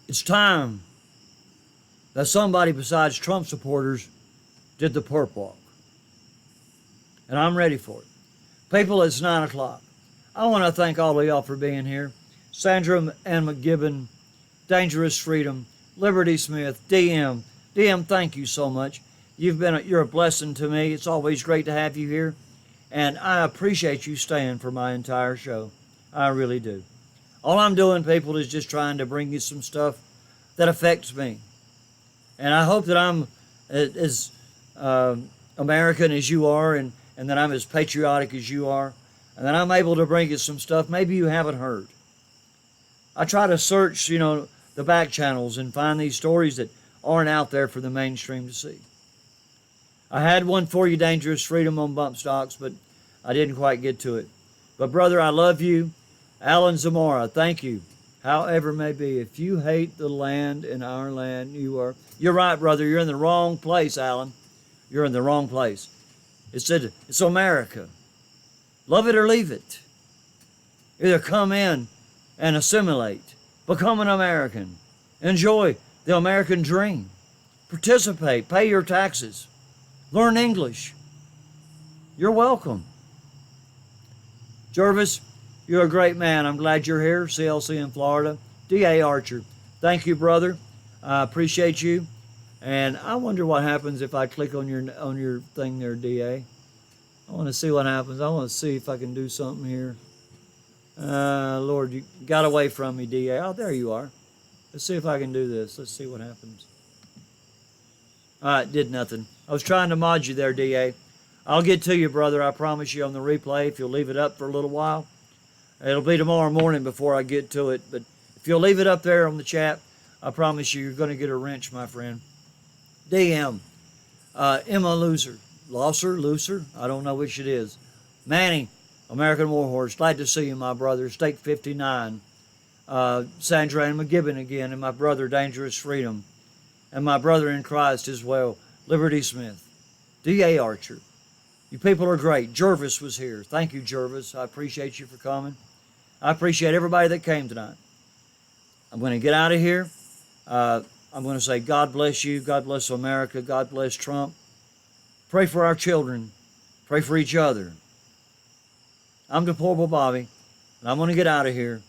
It's time that somebody besides Trump supporters did the perp walk. And I'm ready for it. People, it's 9 o'clock. I want to thank all of y'all for being here. Sandra Ann McGibbon, Dangerous Freedom, Liberty Smith, DM. DM, thank you so much. You're a blessing to me. It's always great to have you here. And I appreciate you staying for my entire show. I really do. All I'm doing, people, is just trying to bring you some stuff that affects me. And I hope that I'm as American as you are, and that I'm as patriotic as you are, and that I'm able to bring you some stuff maybe you haven't heard. I try to search, the back channels and find these stories that aren't out there for the mainstream to see. I had one for you, Dangerous Freedom, on Bump Stocks, but I didn't quite get to it. But brother, I love you. Alan Zamora, thank you. However it may be, if you hate the land and our land, you're right, brother. You're in the wrong place, Alan. You're in the wrong place. It's America. Love it or leave it. Either come in and assimilate, become an American, enjoy the American dream, participate, pay your taxes, learn English. You're welcome. Jervis, you're a great man. I'm glad you're here. CLC in Florida. D.A. Archer, thank you, brother. I appreciate you. And I wonder what happens if I click on your thing there, D.A. I want to see what happens. I want to see if I can do something here. Lord, you got away from me, D.A. Oh, there you are. Let's see if I can do this. Let's see what happens. All right, did nothing. I was trying to mod you there, D.A. I'll get to you, brother. I promise you on the replay if you'll leave it up for a little while. It'll be tomorrow morning before I get to it. But if you'll leave it up there on the chat, I promise you're going to get a wrench, my friend. DM. Emma Looser, I don't know which it is. Manny, American Warhorse, glad to see you, my brother. Stake 59. Sandra Ann McGibbon again, and my brother, Dangerous Freedom. And my brother in Christ as well, Liberty Smith. D.A. Archer. You people are great. Jervis was here. Thank you, Jervis. I appreciate you for coming. I appreciate everybody that came tonight. I'm going to get out of here. I'm going to say God bless you. God bless America. God bless Trump. Pray for our children. Pray for each other. I'm Deplorable Bobby, and I'm going to get out of here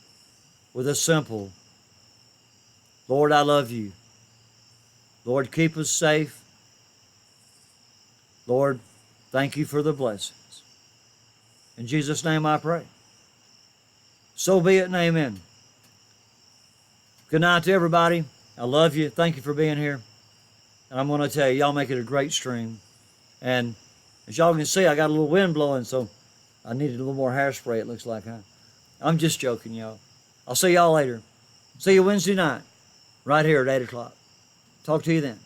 with a simple, Lord, I love you. Lord, keep us safe. Lord, thank you for the blessings. In Jesus' name I pray. So be it and amen. Good night to everybody. I love you. Thank you for being here. And I'm going to tell you, y'all make it a great stream. And as y'all can see, I got a little wind blowing, so I needed a little more hairspray, it looks like, huh? I'm just joking, y'all. I'll see y'all later. See you Wednesday night, right here at 8 o'clock. Talk to you then.